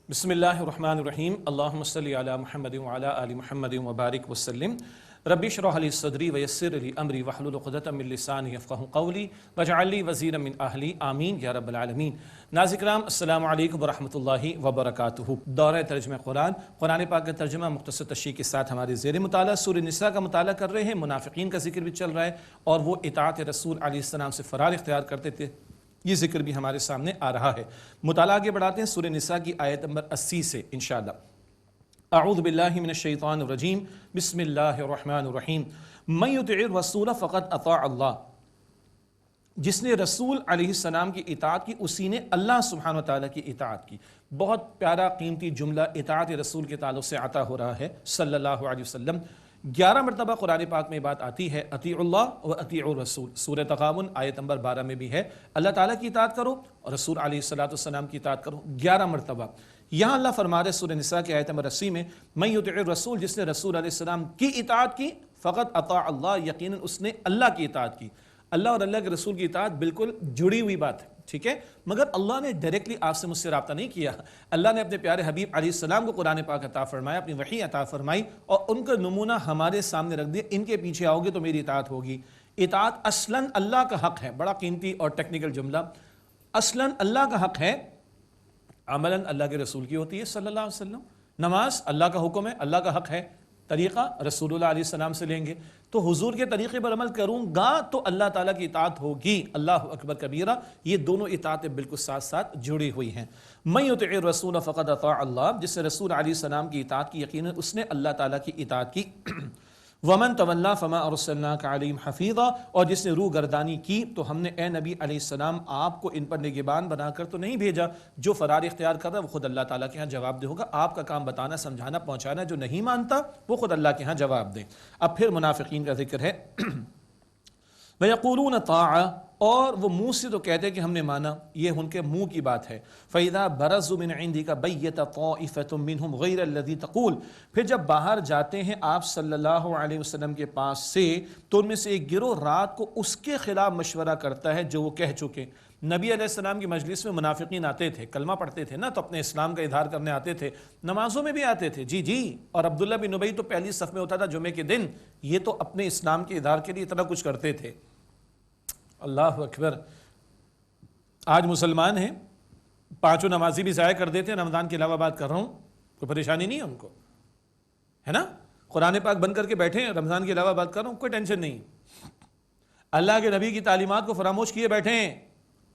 بسم اللہ الرحمن الرحیم اللہم صلی علی محمد وعلی آل محمد وبارک وسلم رب اشرح لی صدری ویسر لی امری واحلل عقدۃ من لسانی یفقہوا قولی واجعل لی وزیرا من اہلی آمین یا رب العالمین۔ ناظرین کرام السلام علیکم ورحمۃ اللہ وبرکاتہ۔ دورہ ترجمہ قرآن پاک کا ترجمہ مختصر تشریح کے ساتھ ہمارے زیر مطالعہ سورہ نساء کا مطالعہ کر رہے ہیں۔ منافقین کا ذکر بھی چل رہا ہے اور وہ اطاعت رسول علیہ السلام سے فرار اختیار کرتے تھے، یہ ذکر بھی ہمارے سامنے آ رہا ہے۔ مطالعہ آگے بڑھاتے ہیں سورہ نساء کی آیت نمبر 80 سے انشاءاللہ۔ اعوذ باللہ من الشیطان الرجیم بسم اللہ الرحمن الرحیم من یطع الرسول فقد اطاع اللہ، جس نے رسول علیہ السلام کی اطاعت کی اسی نے اللہ سبحانہ وتعالی کی اطاعت کی۔ بہت پیارا قیمتی جملہ اطاعت رسول کے تعلق سے عطا ہو رہا ہے صلی اللہ علیہ وسلم۔ 11 مرتبہ قرآن پاک میں بات آتی ہے اطیعوا اللہ و اطیعوا الرسول۔ سورہ تغابن آیت نمبر 12 میں بھی ہے اللہ تعالیٰ کی اطاعت کرو اور رسول علیہ السلام کی اطاعت کرو، 11 مرتبہ۔ یہاں اللہ فرما رہے سورہ نساء کی آیت نمبر 80 میں من یطع الرسول، جس نے رسول علیہ السلام کی اطاعت کی، فقط اطاع اللہ، یقیناً اس نے اللہ کی اطاعت کی۔ اللہ اور اللہ کے رسول کی اطاعت بالکل جڑی ہوئی بات ہے، ٹھیک ہے، مگر اللہ نے ڈائریکٹلی آپ سے مجھ سے رابطہ نہیں کیا۔ اللہ نے اپنے پیارے حبیب علیہ السلام کو قرآن پاک عطا فرمایا، اپنی وحی عطا فرمائی اور ان کا نمونہ ہمارے سامنے رکھ دیا، ان کے پیچھے آؤ گے تو میری اطاعت ہوگی۔ اطاعت اصلاً اللہ کا حق ہے، بڑا قیمتی اور ٹیکنیکل جملہ، اصلاً اللہ کا حق ہے، عملاً اللہ کے رسول کی ہوتی ہے صلی اللہ علیہ وسلم۔ نماز اللہ کا حکم ہے، اللہ کا حق ہے، طریقہ رسول اللہ علیہ السلام سے لیں گے، تو حضور کے طریقے پر عمل کروں گا تو اللہ تعالیٰ کی اطاعت ہوگی۔ اللہ اکبر کبیرہ، یہ دونوں اطاعتیں بالکل ساتھ ساتھ جڑی ہوئی ہیں۔ من یطع الرسول فقد اطاع اللہ، جس نے رسول علیہ السلام کی اطاعت کی یقیناً اس نے اللہ تعالیٰ کی اطاعت کی۔ ومن تولی فما ارسلناک علیہم حفیظا، اور جس نے روح گردانی کی تو ہم نے اے نبی علیہ السلام آپ کو ان پر نگہبان بنا کر تو نہیں بھیجا۔ جو فرار اختیار کر رہا ہے وہ خود اللہ تعالیٰ کے ہاں جواب دہ ہوگا، آپ کا کام بتانا، سمجھانا، پہنچانا، جو نہیں مانتا وہ خود اللہ کے ہاں جواب دے۔ اب پھر منافقین کا ذکر ہے۔ وَيَقُولُونَ طَاعَةً، اور وہ منہ سے تو کہتے ہیں کہ ہم نے مانا، یہ ان کے منہ کی بات ہے۔ فَإِذَا بَرَزُوا مِنْ عِنْدِكَ بَيَّتَ طَائِفَةٌ مِّنْهُمْ غَيْرَ الَّذِي تَقُولُ، پھر جب باہر جاتے ہیں آپ صلی اللہ علیہ وسلم کے پاس سے تو ان میں سے ایک گروہ رات کو اس کے خلاف مشورہ کرتا ہے جو وہ کہہ چکے۔ نبی علیہ السلام کی مجلس میں منافقین آتے تھے، کلمہ پڑھتے تھے نا، تو اپنے اسلام کا اظہار کرنے آتے تھے، نمازوں میں بھی آتے تھے، جی، اور عبداللہ بن ابی تو پہلی صف میں ہوتا تھا جمعے کے دن، یہ تو اپنے اسلام کے اظہار کے لیے اتنا کچھ کرتے تھے۔ اللہ اکبر، آج مسلمان ہیں، 5 نمازی بھی ضائع کر دیتے ہیں، رمضان کے علاوہ بات کر رہا ہوں، کوئی پریشانی نہیں ہے ان کو، ہے نا، قرآن پاک بند کر کے بیٹھے ہیں، رمضان کے علاوہ بات کر رہا ہوں، کوئی ٹینشن نہیں، اللہ کے نبی کی تعلیمات کو فراموش کیے بیٹھے ہیں،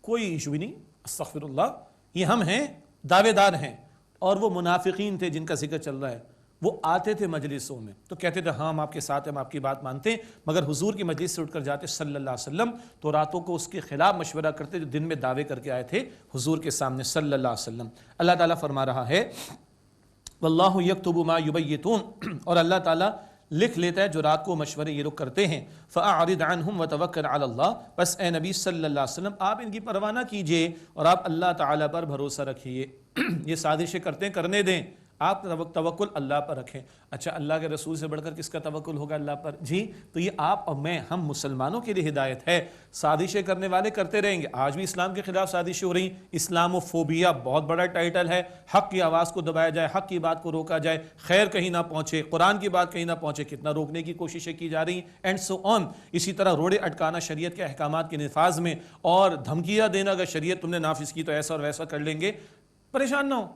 کوئی ایشو بھی نہیں، استغفر اللہ، یہ ہم ہیں، دعوے دار ہیں۔ اور وہ منافقین تھے جن کا ذکر چل رہا ہے، وہ آتے تھے مجلسوں میں تو کہتے تھے ہاں ہم آپ کے ساتھ ہیں، ہم آپ کی بات مانتے ہیں، مگر حضور کی مجلس سے اٹھ کر جاتے صلی اللہ علیہ وسلم تو راتوں کو اس کے خلاف مشورہ کرتے جو دن میں دعوے کر کے آئے تھے حضور کے سامنے صلی اللہ علیہ وسلم۔ اللہ تعالیٰ فرما رہا ہے واللہ یکتب ما یبیتون، اور اللہ تعالیٰ لکھ لیتا ہے جو رات کو مشورے یہ لوگ کرتے ہیں۔ فَأَعْرِضْ عَنْهُمْ وَتَوَكَّلْ عَلَى اللَّهِ، بس اے نبی صلی اللہ علیہ وسلم آپ ان کی پرواہ نہ کیجئے اور آپ اللہ تعالیٰ پر بھروسہ رکھیے۔ یہ سازشیں کرتے ہیں، کرنے دیں، آپ توکل اللہ پر رکھیں۔ اچھا، اللہ کے رسول سے بڑھ کر کس کا توکل ہوگا اللہ پر؟ جی، تو یہ آپ اور میں، ہم مسلمانوں کے لیے ہدایت ہے۔ سازشیں کرنے والے کرتے رہیں گے، آج بھی اسلام کے خلاف سازشیں ہو رہی، اسلام فوبیا بہت بڑا ٹائٹل ہے، حق کی آواز کو دبایا جائے، حق کی بات کو روکا جائے، خیر کہیں نہ پہنچے، قرآن کی بات کہیں نہ پہنچے، کتنا روکنے کی کوششیں کی جا رہی ہیں، اینڈ سو آن۔ اسی طرح روڑے اٹکانا شریعت کے احکامات کے نفاذ میں، اور دھمکیاں دینا اگر شریعت تم نے نافذ کی تو ایسا اور ویسا کر لیں گے، پریشان نہ ہو،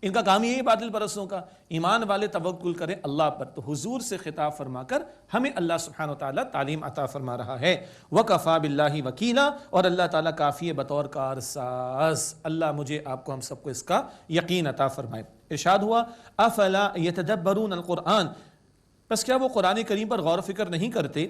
ان کا کام یہی باطل پرستوں کا۔ ایمان والے توکل کریں اللہ پر، تو حضور سے خطاب فرما کر ہمیں اللہ سبحانہ وتعالی تعلیم عطا فرما رہا ہے۔ وَكَفَى بِاللَّهِ وَكِيلًا، اور اللہ تعالیٰ کافی ہے بطور کارساز۔ اللہ مجھے آپ کو ہم سب کو اس کا یقین عطا فرمائے۔ ارشاد ہوا افلا يتدبرون القرآن، بس کیا وہ قرآن کریم پر غور و فکر نہیں کرتے؟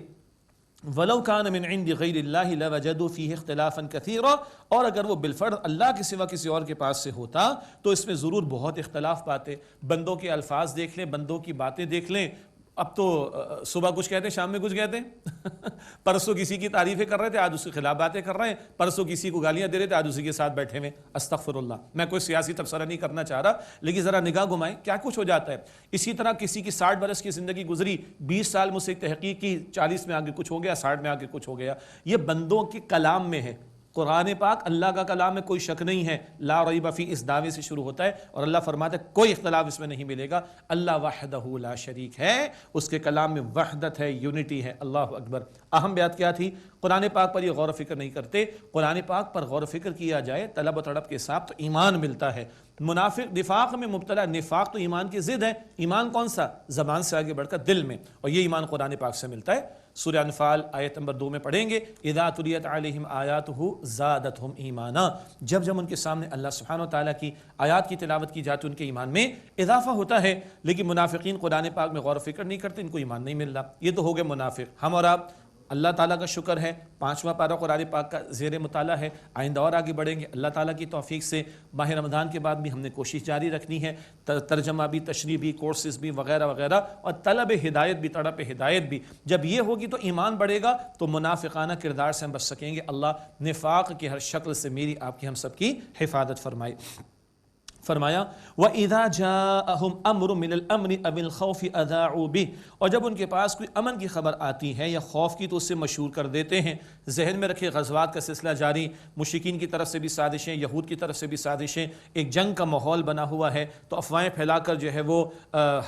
وَلَوْ كَانَ مِنْ عِنْدِ غَيْرِ اللَّهِ لَوَجَدُوا فِيهِ اخْتِلَافًا كَثِيرًا، اور اگر وہ بالفرض اللہ کے سوا کسی اور کے پاس سے ہوتا تو اس میں ضرور بہت اختلاف پاتے۔ بندوں کے الفاظ دیکھ لیں، بندوں کی باتیں دیکھ لیں، اب تو صبح کچھ کہتے ہیں، شام میں کچھ کہتے ہیں، پرسوں کسی کی تعریفیں کر رہے تھے، آج اس کے خلاف باتیں کر رہے ہیں، پرسوں کسی کو گالیاں دے رہے تھے، آج اسی کے ساتھ بیٹھے ہوئے۔ استغفر اللہ، میں کوئی سیاسی تبصرہ نہیں کرنا چاہ رہا، لیکن ذرا نگاہ گھمائیں کیا کچھ ہو جاتا ہے۔ اسی طرح کسی کی 60 برس کی زندگی گزری، 20 سال مجھ سے ایک تحقیق کی، 40 میں آگے کچھ ہو گیا، 60 میں آگے کچھ ہو گیا۔ یہ بندوں کے کلام میں ہے، قرآن پاک اللہ کا کلام میں کوئی شک نہیں ہے، لا ریب فی اس دعوے سے شروع ہوتا ہے اور اللہ فرماتا ہے کوئی اختلاف اس میں نہیں ملے گا، اللہ وحدہ لا شریک ہے، اس کے کلام میں وحدت ہے، یونٹی ہے۔ اللہ اکبر۔ اہم بات کیا تھی؟ قرآن پاک پر یہ غور و فکر نہیں کرتے، قرآن پاک پر غور و فکر کیا جائے طلب و تڑپ کے ساتھ تو ایمان ملتا ہے۔ منافق نفاق میں مبتلا، نفاق تو ایمان کی ضد ہے، ایمان کون سا؟ زبان سے آگے بڑھ کر دل میں، اور یہ ایمان قرآن پاک سے ملتا ہے۔ سورہ انفال آیت نمبر 2 میں پڑھیں گے، اذا تلیت علیہم آیاتہ زادتہم ایمانا، جب جب ان کے سامنے اللہ سبحانہ وتعالیٰ کی آیات کی تلاوت کی جاتی ان کے ایمان میں اضافہ ہوتا ہے۔ لیکن منافقین قرآن پاک میں غور و فکر نہیں کرتے، ان کو ایمان نہیں مل رہا۔ یہ تو ہو گئے منافق۔ ہم اور آپ اللہ تعالیٰ کا شکر ہے 5واں پارہ قرآن پاک کا زیر مطالعہ ہے، آئندہ اور آگے بڑھیں گے اللہ تعالیٰ کی توفیق سے۔ ماہ رمضان کے بعد بھی ہم نے کوشش جاری رکھنی ہے، ترجمہ بھی، تشریح بھی، کورسز بھی وغیرہ وغیرہ، اور طلب ہدایت بھی، تڑپ ہدایت بھی۔ جب یہ ہوگی تو ایمان بڑھے گا، تو منافقانہ کردار سے ہم بچ سکیں گے۔ اللہ نفاق کی ہر شکل سے میری آپ کی ہم سب کی حفاظت فرمائے۔ فرمایا وَإِذَا جَاءَهُمْ أَمْرٌ مِّنَ الْأَمْنِ أَوِ الْخَوْفِ أَذَاعُوا بِهِ، اور جب ان کے پاس کوئی امن کی خبر آتی ہے یا خوف کی تو اس سے مشہور کر دیتے ہیں۔ ذہن میں رکھے غزوات کا سلسلہ جاری، مشرکین کی طرف سے بھی سازشیں، یہود کی طرف سے بھی سازشیں، ایک جنگ کا ماحول بنا ہوا ہے، تو افواہیں پھیلا کر جو ہے وہ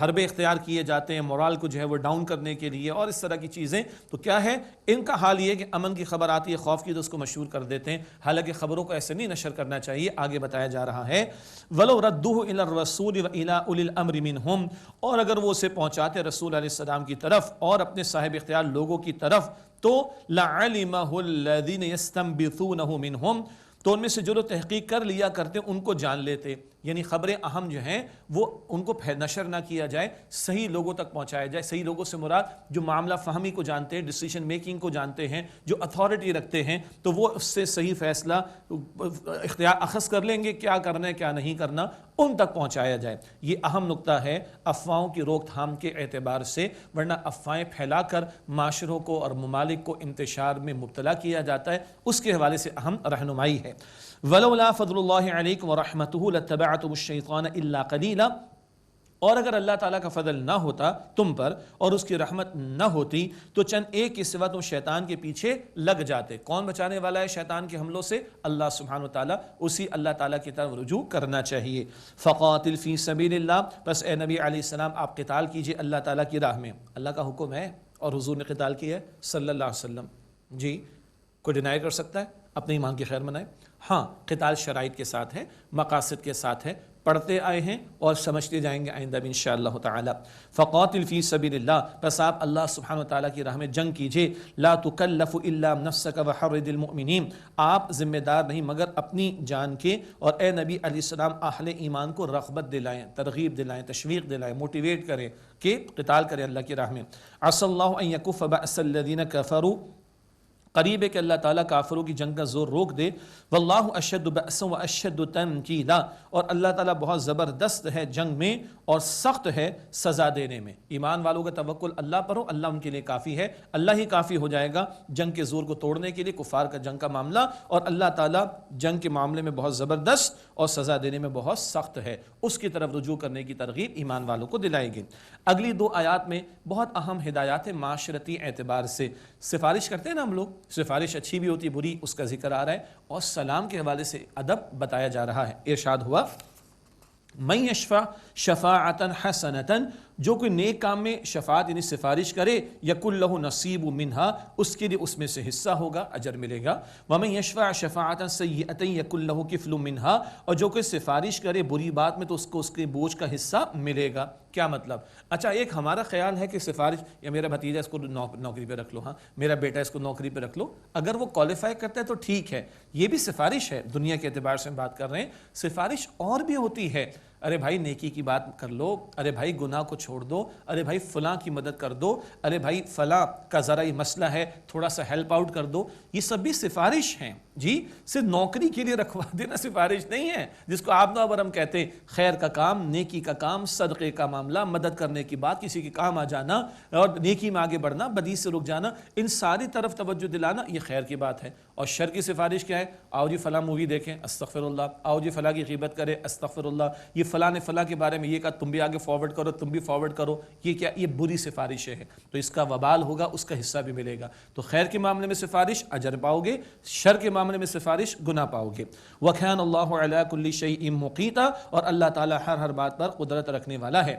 حربے اختیار کیے جاتے ہیں مورال کو جو ہے وہ ڈاؤن کرنے کے لیے اور اس طرح کی چیزیں۔ تو کیا ہے ان کا حال یہ کہ امن کی خبر آتی ہے، خوف کی تو اس کو مشہور کر دیتے ہیں، حالانکہ خبروں کو ایسے نہیں نشر کرنا چاہیے۔ آگے بتایا جا رہا ہے وَلَوْ رَدُّوهُ إِلَى الرَّسُولِ وَإِلَىٰ أُولِي الْأَمْرِ مِنْهُمْ، اور اگر وہ اسے پہنچاتے رسول علیہ السلام کی طرف اور اپنے صاحب اختیار لوگوں کی طرف، تو لَعَلِمَهُ الَّذِينَ يَسْتَنبِطُونَهُ مِنْهُمْ، تو ان میں سے جو لوگ تحقیق کر لیا کرتے ان کو جان لیتے۔ یعنی خبریں اہم جو ہیں وہ ان کو نشر نہ کیا جائے، صحیح لوگوں تک پہنچایا جائے۔ صحیح لوگوں سے مراد جو معاملہ فہمی کو جانتے ہیں، ڈیسیشن میکنگ کو جانتے ہیں، جو اتھارٹی رکھتے ہیں، تو وہ اس سے صحیح فیصلہ اختیار اخذ کر لیں گے، کیا کرنا ہے کیا نہیں کرنا، ان تک پہنچایا جائے۔ یہ اہم نقطہ ہے افواہوں کی روک تھام کے اعتبار سے، ورنہ افواہیں پھیلا کر معاشروں کو اور ممالک کو انتشار میں مبتلا کیا جاتا ہے، اس کے حوالے سے اہم رہنمائی ہے۔ وَلَوْلَا فَضْلُ اللَّهِ عَلَيْكُمْ وَرَحْمَتُهُ لَاتَّبَعْتُمُ الشَّيْطَانَ إِلَّا قَلِيلًا، اور اگر اللہ تعالیٰ کا فضل نہ ہوتا تم پر اور اس کی رحمت نہ ہوتی تو چند ایک کے سوا تم شیطان کے پیچھے لگ جاتے۔ کون بچانے والا ہے شیطان کے حملوں سے؟ اللہ سبحانہ وتعالیٰ، اسی اللہ تعالیٰ کی طرف رجوع کرنا چاہیے۔ فَقَاتِلْ فِي سَبِيلِ اللَّهِ، بس اے نبی علیہ السلام آپ قتال کیجئے اللہ تعالیٰ کی راہ میں۔ اللہ کا حکم ہے اور حضور نے قتال کیا ہے صلی اللہ علیہ وسلم۔ جی کوئی ڈینائی کر سکتا ہے؟ اپنے ایمان کی خیر منائے۔ ہاں قتال شرائط کے ساتھ ہے، مقاصد کے ساتھ ہے، پڑھتے آئے ہیں اور سمجھتے جائیں گے آئندہ بھی انشاءاللہ تعالی۔ فقاتل فی سبیل اللہ، بس آپ اللہ سبحانہ وتعالی کی راہ میں جنگ کیجئے۔ لا تکلف الا نفسک وحرد المؤمنین، آپ ذمہ دار نہیں مگر اپنی جان کے، اور اے نبی علیہ السلام اہل ایمان کو رغبت دلائیں، ترغیب دلائیں، تشویق دلائیں، موٹیویٹ کریں کہ قتال کریں اللہ کی راہ میں۔ عسى اللہ ان یکف بأس الذین کفروا، قریب ہے کہ اللہ تعالیٰ کافروں کی جنگ کا زور روک دے۔ واللہ اشد بأسا واشد تنکیلا، اور اللہ تعالیٰ بہت زبردست ہے جنگ میں اور سخت ہے سزا دینے میں۔ ایمان والوں کا توکل اللہ پر ہو، اللہ ان کے لیے کافی ہے، اللہ ہی کافی ہو جائے گا جنگ کے زور کو توڑنے کے لیے، کفار کا جنگ کا معاملہ، اور اللہ تعالیٰ جنگ کے معاملے میں بہت زبردست اور سزا دینے میں بہت سخت ہے۔ اس کی طرف رجوع کرنے کی ترغیب ایمان والوں کو دلائے گی۔ اگلی 2 آیات میں بہت اہم ہدایات ہیں معاشرتی اعتبار سے۔ سفارش کرتے ہیں نا ہم لوگ، سفارش اچھی بھی ہوتی بری، اس کا ذکر آ رہا ہے، اور سلام کے حوالے سے ادب بتایا جا رہا ہے۔ ارشاد ہوا من یشفع شفاعتا حسنتا، جو کوئی نیک کام میں شفاعت یعنی سفارش کرے، یکن لہ نصیب منہا، اس کے لیے اس میں سے حصہ ہوگا، اجر ملے گا۔ ومن یشفع شفاعتا سیئتا یکن لہ کفل منہا، اور جو کوئی سفارش کرے بری بات میں تو اس کو اس کے بوجھ کا حصہ ملے گا۔ کیا مطلب؟ اچھا ایک ہمارا خیال ہے کہ سفارش، یا میرا بھتیجا اس کو نوکری پہ رکھ لو، ہاں میرا بیٹا اس کو نوکری پہ رکھ لو، اگر وہ کوالیفائی کرتا ہے تو ٹھیک ہے، یہ بھی سفارش ہے، دنیا کے اعتبار سے ہم بات کر رہے ہیں۔ سفارش اور بھی ہوتی ہے، ارے بھائی نیکی کی بات کر لو، ارے بھائی گناہ کو چھوڑ دو، ارے بھائی فلاں کی مدد کر دو، ارے بھائی فلاں کا ذرا یہ مسئلہ ہے تھوڑا سا ہیلپ آؤٹ کر دو، یہ سب بھی سفارش ہیں۔ جی صرف نوکری کے لیے رکھوا دینا سفارش نہیں ہے، جس کو آپ نوبر ہم کہتے ہیں خیر کا کام، نیکی کا کام، صدقے کا معاملہ، مدد کرنے کی بات، کسی کے کام آ جانا اور نیکی میں آگے بڑھنا، بدی سے رک جانا، ان ساری طرف توجہ دلانا، یہ خیر کی بات ہے۔ اور شر کی سفارش کیا ہے؟ آؤ جی فلاں مووی دیکھیں، استغفر اللہ، آؤ جی فلاں کی غیبت کرے، استغفر اللہ، یہ فلاں نے فلاں کے بارے میں یہ کہا، تم بھی آگے فارورڈ کرو، تم بھی فارورڈ کرو، یہ کیا؟ یہ بری سفارشیں ہیں، تو اس کا وبال ہوگا، اس کا حصہ بھی ملے گا۔ تو خیر کے معاملے میں سفارش اجر پاؤ گے، شر کے معاملے معاملے میں سفارش گناہ پاؤ گے۔ وَكَانَ اللَّهُ عَلَىٰ كُلِّ شَيْءٍ مُقِيتًا، اور اللہ تعالیٰ ہر بات پر قدرت رکھنے والا ہے۔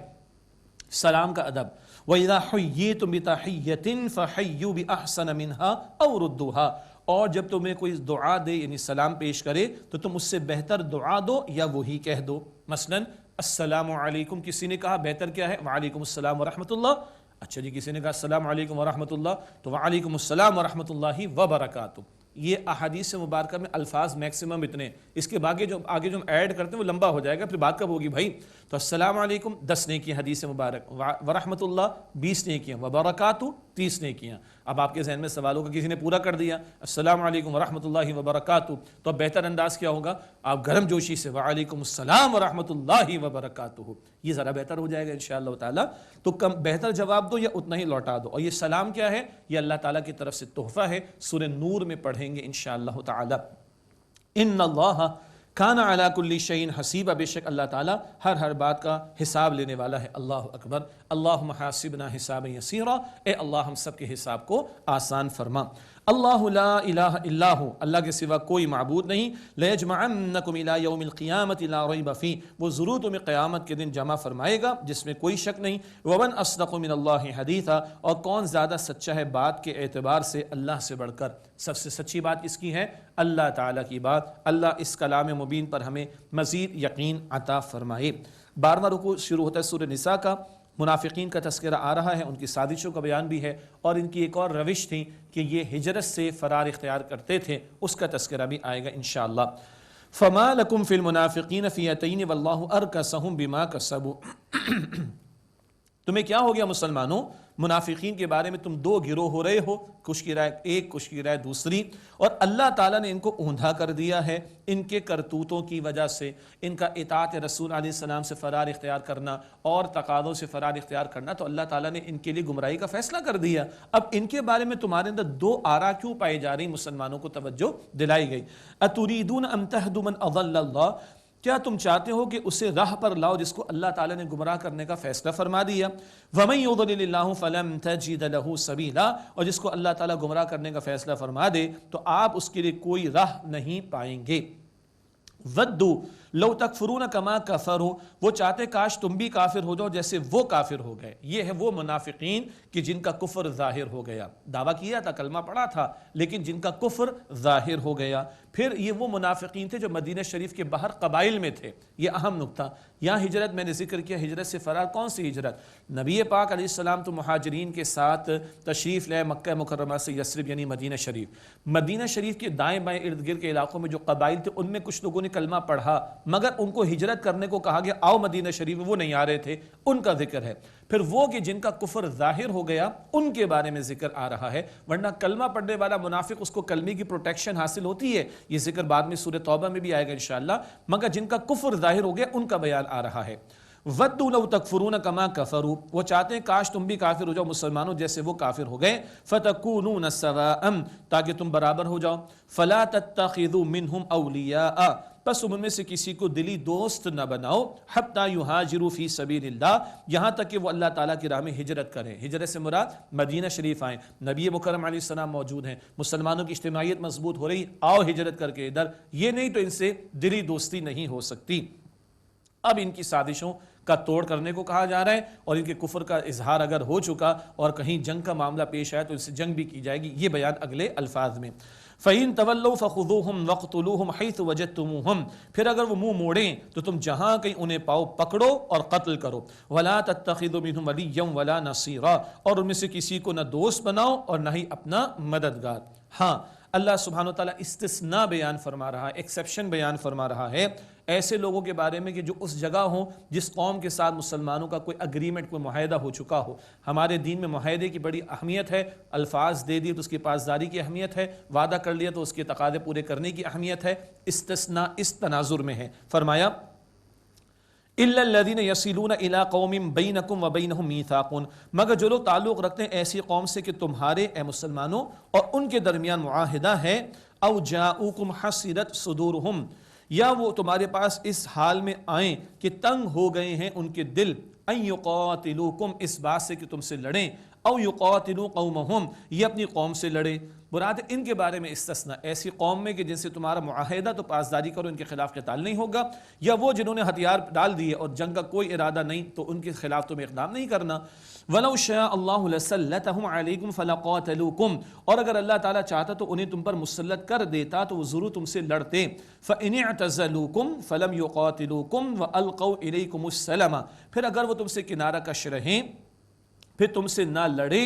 سلام کا ادب، وَإِذَا حُيِّيتُم بِتَحِيَّةٍ فَحَيُّوا بِأَحْسَنَ مِنْهَا أَوْ رُدُّوهَا، اور جب تمہیں کوئی دعا دے یعنی سلام پیش کرے تو تم اس سے بہتر دعا دو یا وہی کہہ دو۔ مثلا السلام علیکم کسی نے کہا، بہتر کیا ہے؟ وعلیکم السلام ورحمۃ اللہ۔ اچھا جی، کسی نے کہا السلام علیکم ورحمۃ اللہ، تو وعلیکم السلام ورحمۃ اللہ وبرکاتہ۔ یہ احادیث مبارکہ میں الفاظ میکسیمم اتنے، اس کے آگے جو ہم ایڈ کرتے ہیں وہ لمبا ہو جائے گا، پھر بات کب ہوگی بھائی؟ تو السلام علیکم 10 نیکیاں حدیث مبارک، ورحمۃ اللہ 20 نیکیاں، وبرکاتہ 30 نیکیاں۔ اب آپ کے ذہن میں سوال ہوگا، کسی نے پورا کر دیا السلام علیکم ورحمۃ اللہ وبرکاتہ، تو اب بہتر انداز کیا ہوگا؟ آپ گرم جوشی سے وعلیکم السلام ورحمۃ اللہ وبرکاتہ، یہ ذرا بہتر ہو جائے گا انشاءاللہ تعالی۔ تو کم بہتر جواب دو یا اتنا ہی لوٹا دو۔ اور یہ سلام کیا ہے؟ یہ اللہ تعالیٰ کی طرف سے تحفہ ہے، سورہ نور میں پڑھیں گے انشاءاللہ تعالی۔ ان اللہ کان علی کل شیء حسیبا، بے شک اللہ تعالیٰ ہر بات کا حساب لینے والا ہے۔ اللہ اکبر۔ اللہم حاسبنا حسابا یسیرا، اے اللہ ہم سب کے حساب کو آسان فرما۔ اللہ لا الہ الا ہو، اللہ کے سوا کوئی معبود نہیں۔ لیجمعنکم الی یوم القیامۃ لا ریب فیہ، وہ ضرور تمہیں قیامت کے دن جمع فرمائے گا جس میں کوئی شک نہیں۔ ومن اصدق من اللہ حدیثا، اور کون زیادہ سچا ہے بات کے اعتبار سے اللہ سے بڑھ کر؟ سب سے سچی بات کس کی ہے؟ اللہ تعالیٰ کی بات۔ اللہ اس کلام مبین پر ہمیں مزید یقین عطا فرمائے۔ 12واں رکوع شروع ہوتا ہے سورہ نساء کا، منافقین کا تذکرہ آ رہا ہے، ان کی سازشوں کا بیان بھی ہے، اور ان کی ایک اور روش تھی کہ یہ ہجرت سے فرار اختیار کرتے تھے، اس کا تذکرہ بھی آئے گا انشاءاللہ۔ فَمَا لَكُمْ فِي الْمُنَافِقِينَ فِئَتَيْنِ وَاللَّهُ أَرْكَسَهُمْ بِمَا كَسَبُوا، تمہیں کیا ہو گیا مسلمانوں؟ منافقین کے بارے میں تم دو گروہ ہو رہے ہو، کچھ کی رائے ایک، کچھ کی رائے دوسری، اور اللہ تعالیٰ نے ان کو اوندھا کر دیا ہے ان کے کرتوتوں کی وجہ سے، ان کا اطاعت رسول علیہ السلام سے فرار اختیار کرنا اور تقاضوں سے فرار اختیار کرنا، تو اللہ تعالیٰ نے ان کے لیے گمراہی کا فیصلہ کر دیا۔ اب ان کے بارے میں تمہارے اندر دو آرا کیوں پائی جا رہی؟ مسلمانوں کو توجہ دلائی گئی۔ اتریدون ان تہدوا من اضل اللہ، کیا تم چاہتے ہو کہ اسے راہ پر لاؤ جس کو اللہ تعالیٰ نے گمراہ کرنے کا فیصلہ فرما دیا؟ وَمَن يُضْلِلِ اللَّهُ فَلَن تَجِدَ لَهُ سَبِيلًا، اور جس کو اللہ تعالیٰ گمراہ کرنے کا فیصلہ فرما دے تو آپ اس کے لیے کوئی راہ نہیں پائیں گے۔ وَدُّوا لَوْ تَكْفُرُونَ كَمَا كَفَرُوا، وہ چاہتے کاش تم بھی کافر ہو جاؤ جیسے وہ کافر ہو گئے۔ یہ ہے وہ منافقین کہ جن کا کفر ظاہر ہو گیا، دعویٰ کیا تھا، کلمہ پڑھا تھا، لیکن جن کا کفر ظاہر ہو گیا۔ پھر یہ وہ منافقین تھے جو مدینہ شریف کے باہر قبائل میں تھے۔ یہ اہم نقطہ، یہاں ہجرت میں نے ذکر کیا، ہجرت سے فرار کون سی ہجرت؟ نبی پاک علیہ السلام تو مہاجرین کے ساتھ تشریف لائے مکہ مکرمہ سے یثرب یعنی مدینہ شریف۔ مدینہ شریف کے دائیں بائیں ارد گرد کے علاقوں میں جو قبائل تھے ان میں کچھ لوگوں نے کلمہ پڑھا، مگر ان کو ہجرت کرنے کو کہا گیا آؤ مدینہ شریف، وہ نہیں آ رہے تھے، ان کا ذکر ہے۔ پھر وہ کہ جن کا کفر ظاہر ہو گیا ان کے بارے میں ذکر آ رہا ہے، ورنہ کلمہ پڑھنے والا منافق اس کو کلمے کی پروٹیکشن حاصل ہوتی ہے، یہ ذکر بعد میں سورہ توبہ میں بھی آئے گا انشاءاللہ، مگر جن کا کفر ظاہر ہو گیا ان کا بیان آ رہا ہے۔ وَدُّوا لَوْ تَكْفُرُونَ كَمَا كَفَرُوا، وہ چاہتے ہیں کاش تم بھی کافر ہو جاؤ مسلمانوں جیسے وہ کافر ہو گئے۔ فَتَكُونُونَ سَوَاءً، تاکہ تم برابر ہو جاؤ۔ فَلَا تَتَّخِذُوا مِنْهُمْ أَوْلِيَاءَ، پس ان میں سے کسی کو دلی دوست نہ بناؤ۔ حَتَّى يُهَاجِرُوا فِي سَبِيلِ اللَّهِ، یہاں تک کہ وہ اللہ تعالیٰ کی راہ میں ہجرت کریں۔ ہجرت سے مراد مدینہ شریف آئیں، نبی مکرم علیہ السلام موجود ہیں، مسلمانوں کی اجتماعیت مضبوط ہو رہی، آؤ ہجرت کر کے ادھر، یہ نہیں تو ان سے دلی دوستی نہیں ہو سکتی۔ اب ان کی سازشوں کا توڑ کرنے کو کہا جا رہا ہے، اور ان کے کفر کا اظہار اگر ہو چکا اور کہیں جنگ کا معاملہ پیش آیا تو ان سے جنگ بھی کی جائے گی، یہ بیان اگلے الفاظ میں۔ فَإِن تَوَلَّوْا فَخُذُوهُمْ وَاقْتُلُوهُمْ حَيْثُ وَجَدتُّمُوهُمْ، پھر اگر وہ منہ موڑیں تو تم جہاں کہیں انہیں پاؤ پکڑو اور قتل کرو۔ وَلَا تَتَّخِذُوا مِنْهُمْ وَلِيًّا وَلَا نَصِيرًا، اور ان میں سے کسی کو نہ دوست بناؤ اور نہ ہی اپنا مددگار۔ ہاں اللہ سبحانہ وتعالیٰ استثناء بیان فرما رہا ہے، ایکسیپشن بیان فرما رہا ہے ایسے لوگوں کے بارے میں کہ جو اس جگہ ہوں جس قوم کے ساتھ مسلمانوں کا کوئی اگریمنٹ، کوئی معاہدہ ہو چکا ہو۔ ہمارے دین میں معاہدے کی بڑی اہمیت ہے، الفاظ دے دیے تو اس کی پاسداری کی اہمیت ہے، وعدہ کر لیا تو اس کے تقاضے پورے کرنے کی اہمیت ہے۔ استثناء اس تناظر میں ہے، فرمایا إِلَّا الَّذِينَ يَصِلُونَ إِلَىٰ قَوْمٍ بَيْنَكُمْ وَبَيْنَهُمْ مِيثَاقٌ، مگر جو لوگ تعلق رکھتے ہیں ایسی قوم سے کہ تمہارے اے مسلمانوں اور ان کے درمیان معاہدہ ہے، أَوْ جَاءُوكُمْ حَصِرَتْ صُدُورُهُمْ، یا وہ تمہارے پاس اس حال میں آئیں کہ تنگ ہو گئے ہیں ان کے دل، أَن يُقَاتِلُوكُمْ، اس بات سے کہ تم سے لڑیں، أَوْ يُقَاتِلُوا قَوْمَهُمْ، یہ اپنی قوم سے لڑے، مراد ان کے بارے میں استثناء، ایسی قوم میں کہ جن سے تمہارا معاہدہ تو پاسداری کرو، ان کے خلاف قتال نہیں ہوگا، یا وہ جنہوں نے ہتھیار ڈال دیے اور جنگ کا کوئی ارادہ نہیں تو ان کے خلاف تمہیں اقدام نہیں کرنا۔ وَلَوْ شَاءَ اللَّهُ لَسَلَّطَهُمْ عَلَيْكُمْ فَلَقَاتَلُوكُمْ، اور اگر اللہ تعالیٰ چاہتا تو انہیں تم پر مسلط کر دیتا تو وہ ضرور تم سے لڑتے۔ فَإِنِ اعْتَزَلُوكُمْ فَلَمْ يُقَاتِلُوكُمْ وَأَلْقَوْا إِلَيْكُمُ السَّلَمَ، پھر اگر وہ تم سے کنارہ کش رہیں، پھر تم سے نہ لڑے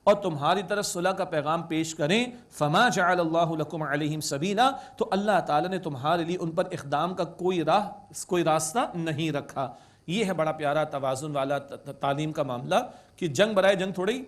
اور تمہاری طرف صلح کا پیغام پیش کریں، فما جعل اللہ لکم علیہم سبیلا، تو اللہ تعالیٰ نے تمہارے لیے ان پر اقدام کا کوئی راستہ نہیں رکھا۔ یہ ہے بڑا پیارا توازن والا تعلیم کا معاملہ کہ جنگ برائے جنگ تھوڑی،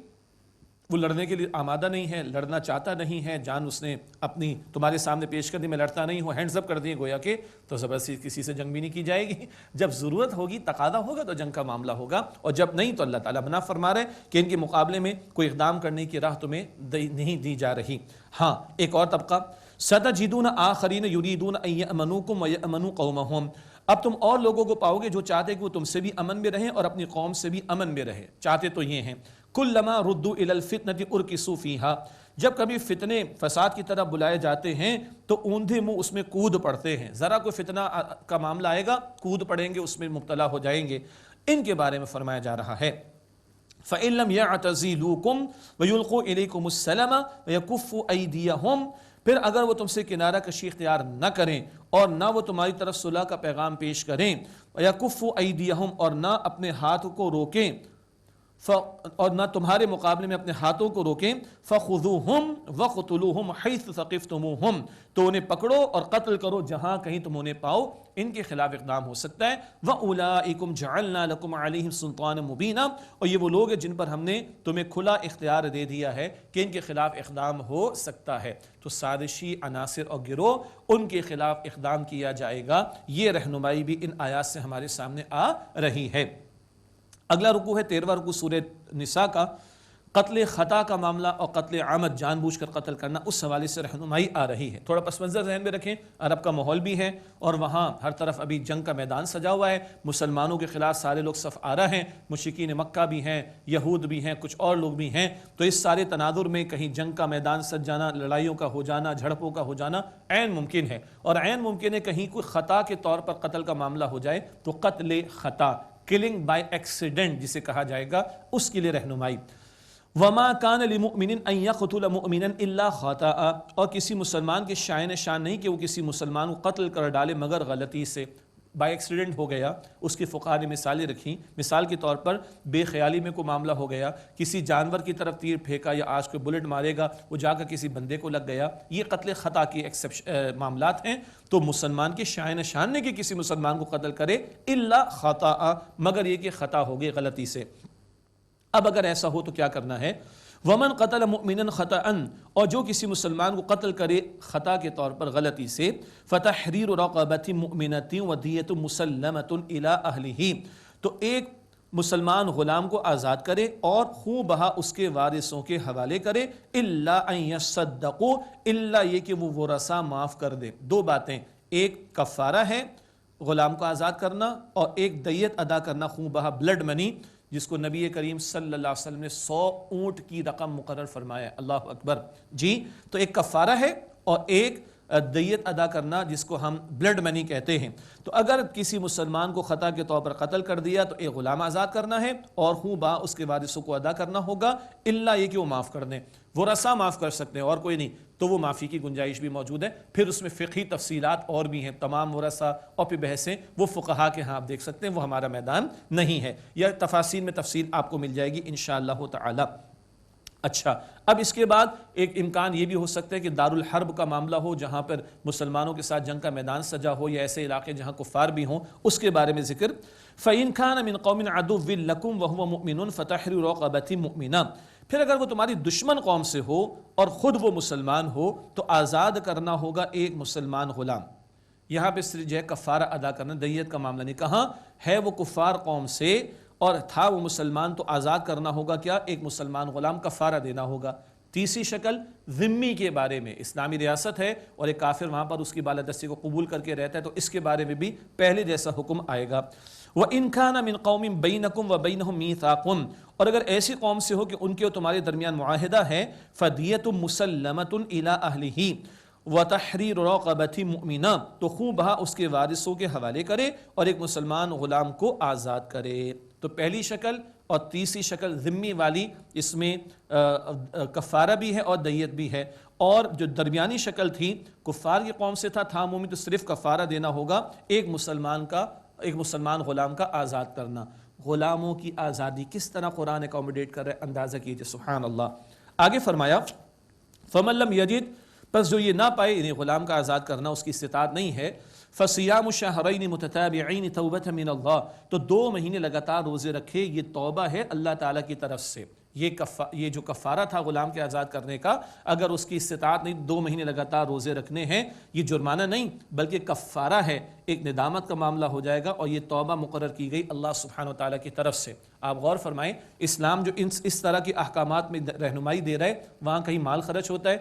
وہ لڑنے کے لیے آمادہ نہیں ہے، لڑنا چاہتا نہیں ہے، جان اس نے اپنی تمہارے سامنے پیش کر دی، میں لڑتا نہیں ہوں، ہینڈز اپ کر دیے گویا کہ، تو زبردستی کسی سے جنگ بھی نہیں کی جائے گی۔ جب ضرورت ہوگی، تقاضا ہوگا تو جنگ کا معاملہ ہوگا، اور جب نہیں تو اللہ تعالیٰ منع فرما رہے کہ ان کے مقابلے میں کوئی اقدام کرنے کی راہ تمہیں نہیں دی جا رہی۔ ہاں، ایک اور طبقہ، سَتَجِدُونَ آخَرِينَ يُرِيدُونَ أَن يَأْمَنُوكُمْ وَيَأْمَنُوا قَوْمَهُمْ، اب تم اور لوگوں کو پاؤ گے جو چاہتے کہ وہ تم سے بھی امن میں رہیں اور اپنی قوم سے بھی امن میں رہے، چاہتے تو یہ ہیں۔ کلما ردوا الی الفتنۃ ارکسوا فیہا، جب کبھی فتنے فساد کی طرف بلائے جاتے ہیں تو اوندھے منہ اس میں کود پڑتے ہیں، ذرا کوئی فتنہ کا معاملہ آئے گا کود پڑیں گے، اس میں مبتلا ہو جائیں گے۔ ان کے بارے میں فرمایا جا رہا ہے فَإِن لَمْ يَعْتَزِلُوكُمْ وَيُلْقُوا إِلَيْكُمُ السَّلَمَ وَيَكُفُّوا أَيْدِيَهُمْ، پھر اگر وہ تم سے کنارہ کشی اختیار نہ کریں اور نہ وہ تمہاری طرف صلح کا پیغام پیش کریں، وَيَكُفُّوا أَيْدِيَهُمْ، اور نہ اپنے ہاتھ کو روکیں، اور نہ تمہارے مقابلے میں اپنے ہاتھوں کو روکیں، فَخُذُوهُمْ وَقْتُلُوهُمْ حَيْثُ ثَقِفْتُمُوهُمْ، تو انہیں پکڑو اور قتل کرو جہاں کہیں تم انہیں پاؤ۔ ان کے خلاف اقدام ہو سکتا ہے۔ وَأُولَٰئِكُمْ جَعَلْنَا لَكُمْ عَلَيْهِمْ سُلْطَانًا مُبِينًا، اور یہ وہ لوگ ہیں جن پر ہم نے تمہیں کھلا اختیار دے دیا ہے کہ ان کے خلاف اقدام ہو سکتا ہے۔ تو سازشی عناصر اور گروہ، ان کے خلاف اقدام کیا جائے گا، یہ رہنمائی بھی ان آیات سے ہمارے سامنے آ رہی ہے۔ اگلا رکوع ہے 13واں رکوع سورہ نساء کا، قتل خطا کا معاملہ اور قتل عامد، جان بوجھ کر قتل کرنا، اس حوالے سے رہنمائی آ رہی ہے۔ تھوڑا پس منظر ذہن میں رکھیں، عرب کا ماحول بھی ہے اور وہاں ہر طرف ابھی جنگ کا میدان سجا ہوا ہے، مسلمانوں کے خلاف سارے لوگ صف آرا ہیں، مشرکین مکہ بھی ہیں، یہود بھی ہیں، کچھ اور لوگ بھی ہیں، تو اس سارے تناظر میں کہیں جنگ کا میدان سج جانا، لڑائیوں کا ہو جانا، جھڑپوں کا ہو جانا عین ممکن ہے، اور عین ممکن ہے کہیں کوئی خطا کے طور پر قتل کا معاملہ ہو جائے تو قتل خطا، کلنگ بائی ایکسیڈنٹ جسے کہا جائے گا، اس کے لیے رہنمائی۔ وما کان لمؤمن ان یقتل مؤمنا الا خطأ، اور کسی مسلمان کے شائن شان نہیں کہ وہ کسی مسلمان کو قتل کر ڈالے مگر غلطی سے، بائی ایکسیڈنٹ ہو گیا۔ اس کی فقہاء نے مثالیں رکھیں، مثال کے طور پر بے خیالی میں کوئی معاملہ ہو گیا، کسی جانور کی طرف تیر پھینکا یا آج کوئی بلٹ مارے گا، وہ جا کر کسی بندے کو لگ گیا، یہ قتل خطا کی معاملات ہیں۔ تو مسلمان کے شائن شان نے کہ کسی مسلمان کو قتل کرے الا خطأ، مگر یہ کہ خطا ہو گئی غلطی سے۔ اب اگر ایسا ہو تو کیا کرنا ہے؟ ومن قتل مؤمنا خطأ، اور جو کسی مسلمان کو قتل کرے خطا کے طور پر غلطی سے، فتحریر رقبۃ مؤمنۃ ودیۃ مسلمۃ الی اہلہ، تو ایک مسلمان غلام کو آزاد کرے اور خوں بہا اس کے وارثوں کے حوالے کرے، الا ان یصدقوا، الا یہ کہ وہ ورثہ معاف کر دے۔ دو باتیں، ایک کفارہ ہے غلام کو آزاد کرنا، اور ایک دیت ادا کرنا، خوں بہا بلڈ منی، جس کو نبی کریم صلی اللہ علیہ وسلم نے 100 اونٹ کی رقم مقرر فرمایا، اللہ اکبر جی۔ تو ایک کفارہ ہے اور ایک دیت ادا کرنا جس کو ہم بلڈ منی کہتے ہیں۔ تو اگر کسی مسلمان کو خطا کے طور پر قتل کر دیا تو ایک غلام آزاد کرنا ہے اور خوں با اس کے وارثوں کو ادا کرنا ہوگا، الا یہ کہ وہ معاف کر دیں۔ ورثہ معاف کر سکتے ہیں اور کوئی نہیں، تو وہ معافی کی گنجائش بھی موجود ہے۔ پھر اس میں فقہی تفصیلات اور بھی ہیں، تمام ورثہ اور پھر بحثیں وہ فقہا کے ہاں آپ دیکھ سکتے ہیں، وہ ہمارا میدان نہیں ہے، یا تفاصیل میں تفصیل آپ کو مل جائے گی انشاءاللہ تعالی۔ اچھا، اب اس کے بعد ایک امکان یہ بھی ہو سکتا ہے کہ دارالحرب کا معاملہ ہو، جہاں پر مسلمانوں کے ساتھ جنگ کا میدان سجا ہو، یا ایسے علاقے جہاں کفار بھی ہوں، اس کے بارے میں ذکر۔ فَإِن كَانَ مِن قَوْمٍ عَدُوٍّ لَكُمْ وَهُوَ مُؤْمِنٌ فَتَحْرِيرُ رَقَبَةٍ مُؤْمِنَةٍ، پھر اگر وہ تمہاری دشمن قوم سے ہو اور خود وہ مسلمان ہو تو آزاد کرنا ہوگا ایک مسلمان غلام۔ یہاں پہ صرف جو ہے کفارہ ادا کرنا، دیت کا معاملہ نہیں، کہاں ہے وہ کفار قوم سے اور تھا وہ مسلمان، تو آزاد کرنا ہوگا کیا؟ ایک مسلمان غلام، کفارہ دینا ہوگا۔ تیسری شکل ذمی کے بارے میں، اسلامی ریاست ہے اور ایک کافر وہاں پر اس کی بالادستی کو قبول کر کے رہتا ہے تو اس کے بارے میں بھی پہلے جیسا حکم آئے گا۔ وَإِن كَانَ مِن قَوْمٍ بَيْنَكُمْ وَبَيْنَهُمْ مِيثَاقٌ، اور اگر ایسی قوم سے ہو کہ ان کے اور تمہارے درمیان معاہدہ ہے، فَدِيَةٌ مُسَلَّمَةٌ إِلَىٰ أَهْلِهِ وَتَحْرِيرُ رَقَبَةٍ مُؤْمِنَةٍ، تو خوب بہا اس کے وارثوں کے حوالے کرے اور ایک مسلمان غلام کو آزاد کرے۔ تو پہلی شکل اور تیسری شکل ذمی والی، اس میں کفارہ بھی ہے اور دیت بھی ہے، اور جو درمیانی شکل تھی کفار کی قوم سے تھا مومن تو صرف کفارہ دینا ہوگا، ایک مسلمان غلام کا آزاد کرنا۔ غلاموں کی آزادی کس طرح قرآن اکوموڈیٹ کر رہا ہے، اندازہ کیجئے، سبحان اللہ۔ آگے فرمایا فَمَن لَّمْ يَجِدْ، پس جو یہ نہ پائے، انہیں غلام کا آزاد کرنا اس کی استطاعت نہیں ہے، فَصِيَامُ شَهْرَيْنِ مُتَتَابِعَيْنِ تَوْبَةً مِّنَ اللَّهِ، تو 2 مہینے لگاتار روزے رکھے، یہ توبہ ہے اللہ تعالیٰ کی طرف سے۔ یہ جو کفارہ تھا غلام کے آزاد کرنے کا، اگر اس کی استطاعت نہیں 2 مہینے لگاتار روزے رکھنے ہیں، یہ جرمانہ نہیں بلکہ کفارہ ہے، ایک ندامت کا معاملہ ہو جائے گا، اور یہ توبہ مقرر کی گئی اللہ سبحانہ و تعالیٰ کی طرف سے۔ آپ غور فرمائیں، اسلام جو اس طرح کے احکامات میں رہنمائی دے رہا ہے، وہاں کہیں مال خرچ ہوتا ہے،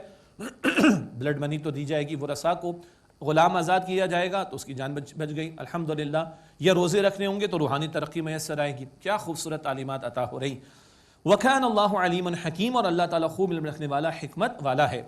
بلڈ منی تو دی جائے گی ورثاء کو، غلام آزاد کیا جائے گا تو اس کی جان بچ گئی الحمدللہ، یا روزے رکھنے ہوں گے تو روحانی ترقی میسر آئے گی۔ کیا خوبصورت تعلیمات عطا ہو رہی۔ وَكَانَ اللَّهُ عَلِيمًا حَكِيمًا، اور اللہ تعالیٰ خوب علم رکھنے والا، حکمت والا ہے۔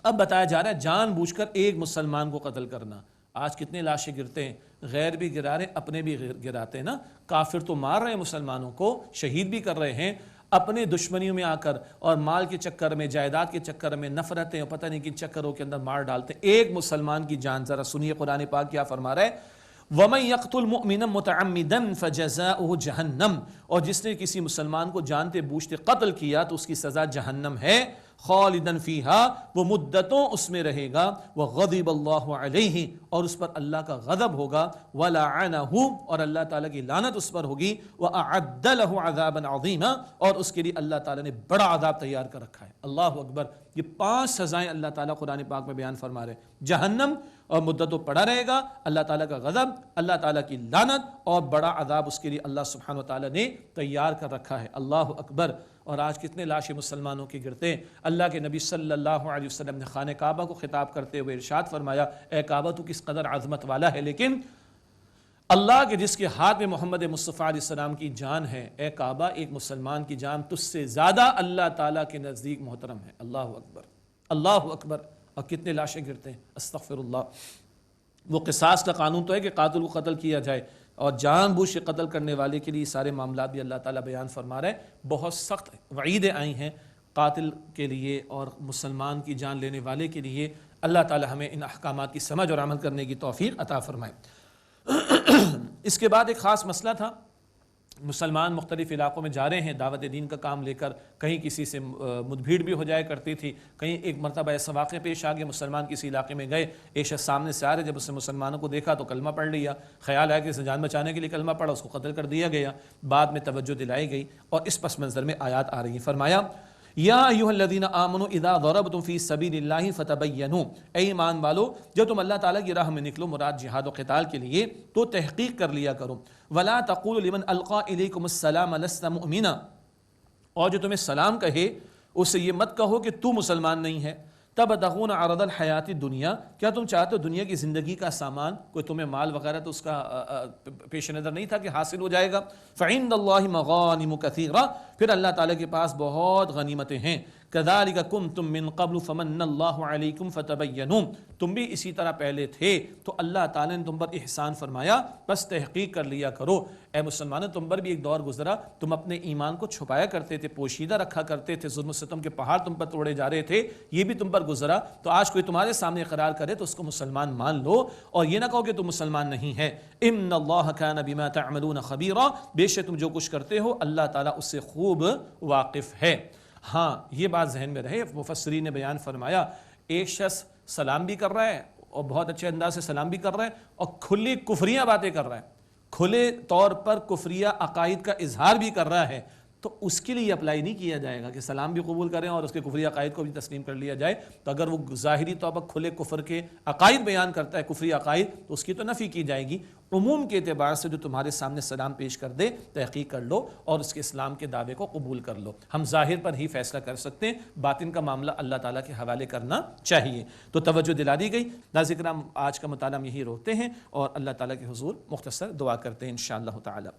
اب بتایا جا رہا ہے جان بوجھ کر ایک مسلمان کو قتل کرنا۔ آج کتنے لاشیں گرتے ہیں، غیر بھی گرا رہے ہیں، اپنے بھی گراتے ہیں نا۔ کافر تو مار رہے ہیں مسلمانوں کو، شہید بھی کر رہے ہیں، اپنے دشمنیوں میں آ کر اور مال کے چکر میں، جائیداد کے چکر میں، نفرتیں اور پتہ نہیں کن چکروں کے اندر مار ڈالتے ہیں ایک مسلمان کی جان۔ ذرا سنیے قرآن پاک کیا فرما رہا ہے، وَمَن يَقْتُلْ مُؤْمِنًا مُتَعَمِّدًا فَجَزَاؤُهُ جَهَنَّمُ، اور جس نے کسی مسلمان کو جانتے بوجھتے قتل کیا تو اس کی سزا جہنم ہے، خالداً فیہا، وہ مدتوں اس میں رہے گا، وغضب اللہ علیہ، اور اس پر اللہ کا غضب ہوگا، ولعنہ، اور اللہ تعالیٰ کی لعنت اس پر ہوگی، وأعد له عذابا عظیما، اور اس کے لیے اللہ تعالیٰ نے بڑا عذاب تیار کر رکھا ہے۔ اللہ اکبر، یہ 5 سزائیں اللہ تعالیٰ قرآن پاک میں بیان فرما رہے ہیں، جہنم اور مدتوں پڑا رہے گا، اللہ تعالیٰ کا غضب، اللہ تعالیٰ کی لعنت، اور بڑا عذاب اس کے لیے اللہ سبحانہ و تعالیٰ نے تیار کر رکھا ہے۔ اللہ اکبر۔ اور آج کتنے لاشیں مسلمانوں کے گرتے ہیں۔ اللہ کے نبی صلی اللہ علیہ وسلم نے خانہ کعبہ کو خطاب کرتے ہوئے ارشاد فرمایا، اے کعبہ تو کس قدر عظمت والا ہے، لیکن اللہ کے جس کے ہاتھ میں محمد مصطفیٰ علیہ السلام کی جان ہے، اے کعبہ ایک مسلمان کی جان تجھ سے زیادہ اللہ تعالیٰ کے نزدیک محترم ہے۔ اللہ اکبر، اللہ اکبر۔ اور کتنے لاشیں گرتے ہیں، استغفر اللہ۔ وہ قصاص کا قانون تو ہے کہ قاتل کو قتل کیا جائے، اور جان بوجھ سے قتل کرنے والے کے لیے سارے معاملات بھی اللہ تعالیٰ بیان فرما رہے ہیں۔ بہت سخت وعیدیں آئی ہیں قاتل کے لیے اور مسلمان کی جان لینے والے کے لیے۔ اللہ تعالیٰ ہمیں ان احکامات کی سمجھ اور عمل کرنے کی توفیق عطا فرمائے۔ اس کے بعد ایک خاص مسئلہ تھا، مسلمان مختلف علاقوں میں جا رہے ہیں دعوت دین کا کام لے کر، کہیں کسی سے مدبھیڑ بھی ہو جایا کرتی تھی، کہیں ایک مرتبہ ایسا واقعہ پیش آ گیا، مسلمان کسی علاقے میں گئے، ایک شخص سامنے سے آ رہے، جب اس نے مسلمانوں کو دیکھا تو کلمہ پڑھ لیا، خیال آیا کہ اسے جان بچانے کے لیے کلمہ پڑھا، اس کو قتل کر دیا گیا۔ بعد میں توجہ دلائی گئی اور اس پس منظر میں آیات آ رہی ہیں۔ فرمایا، یا ایھا الذین آمنوا اذا ضربتم فی سبیل اللہ فتبینوا، اے ایمان والو جب تم اللہ تعالیٰ کی راہ میں نکلو، مراد جہاد و قتال کے لیے، تو تحقیق کر لیا کرو۔ ولا تقولوا لمن القى الیکم السلام لست مؤمنا، اور جو تمہیں سلام کہے اس سے یہ مت کہو کہ تو مسلمان نہیں ہے۔ تبتغون عرض الحیات الدنیا، کیا تم چاہتے ہو دنیا کی زندگی کا سامان، کوئی تمہیں مال وغیرہ تو اس کا پیش نظر نہیں تھا کہ حاصل ہو جائے گا۔ فعند اللہ مغانم کثیرہ، پھر اللہ تعالیٰ کے پاس بہت غنیمتیں ہیں۔ کذالک کنتم من قبل فمن اللہ علیکم فتبینوا، تم بھی اسی طرح پہلے تھے تو اللہ تعالیٰ نے تم پر احسان فرمایا، بس تحقیق کر لیا کرو۔ اے مسلمانوں، تم پر بھی ایک دور گزرا، تم اپنے ایمان کو چھپایا کرتے تھے، پوشیدہ رکھا کرتے تھے، ظلم و ستم کے پہاڑ تم پر توڑے جا رہے تھے، یہ بھی تم پر گزرا۔ تو آج کوئی تمہارے سامنے اقرار کرے تو اس کو مسلمان مان لو، اور یہ نہ کہو کہ تم مسلمان نہیں ہے۔ ان اللہ کان بما تعملون خبیرا، بے شک تم جو کچھ کرتے ہو اللہ تعالیٰ اس سے خوب واقف ہے۔ ہاں، یہ بات ذہن میں رہے، مفسرین نے بیان فرمایا، ایک شخص سلام بھی کر رہا ہے اور بہت اچھے انداز سے سلام بھی کر رہا ہے، اور کھلی کفریہ باتیں کر رہا ہے، کھلے طور پر کفریہ عقائد کا اظہار بھی کر رہا ہے، تو اس کے لیے اپلائی نہیں کیا جائے گا کہ سلام بھی قبول کریں اور اس کے کفری عقائد کو بھی تسلیم کر لیا جائے. تو اگر وہ ظاہری طور پر کھلے کفر کے عقائد بیان کرتا ہے، کفری عقائد، تو اس کی تو نفی کی جائے گی. عموم کے اعتبار سے جو تمہارے سامنے سلام پیش کر دے تحقیق کر لو اور اس کے اسلام کے دعوے کو قبول کر لو. ہم ظاہر پر ہی فیصلہ کر سکتے ہیں، باطن کا معاملہ اللہ تعالیٰ کے حوالے کرنا چاہیے. تو توجہ دلا دی گئی. ناظرین کرام، آج کا مطالعہ ہم یہی روکتے ہیں اور اللہ تعالیٰ کے حضور مختصر دعا کرتے ہیں انشاءاللہ تعالیٰ.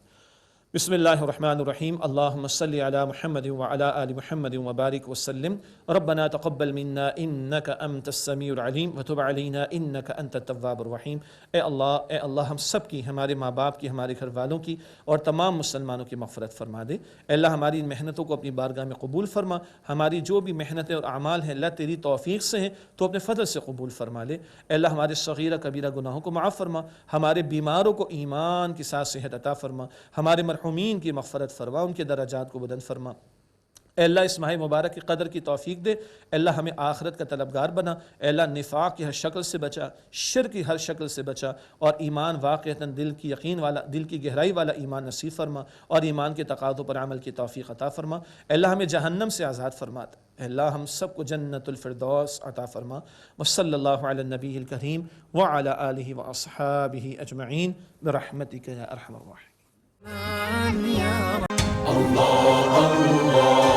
بسم اللہ الرحمن الرحیم. اللہم صلی علی محمد وعلی آل محمد وبارک وسلم. ربنا تقبل منا انک انت السمیع العلیم وتب علینا انک انت التواب الرحیم. اے اللہ ہم سب کی، ہمارے ماں باپ کی، ہمارے گھر والوں کی اور تمام مسلمانوں کی مغفرت فرما دے. اے اللہ ہماری ان محنتوں کو اپنی بارگاہ میں قبول فرما. ہماری جو بھی محنتیں اور اعمال ہیں اللہ تیری توفیق سے ہیں تو اپنے فضل سے قبول فرما لے. اے اللہ ہمارے صغیرہ کبیرہ گناہوں کو معاف فرما. ہمارے بیماروں کو ایمان کے ساتھ صحت عطا فرما. ہمارے مرحومین کی مغفرت فرما، ان کے درجات کو بلند فرما. اے اللہ اس ماہ مبارک کی قدر کی توفیق دے. اے اللہ ہمیں آخرت کا طلبگار بنا. اے اللہ نفاق کی ہر شکل سے بچا، شرک کی ہر شکل سے بچا، اور ایمان واقعتاً دل کی یقین والا، دل کی گہرائی والا ایمان نصیب فرما، اور ایمان کے تقاضوں پر عمل کی توفیق عطا فرما. اے اللہ ہمیں جہنم سے آزاد فرما. اے اللہ ہم سب کو جنت الفردوس عطا فرما. وصلی اللہ علی النبی الکریم وعلی آلہ واصحابہ اجمعین برحمتک یا ارحم الراحمین. Allah, Allah.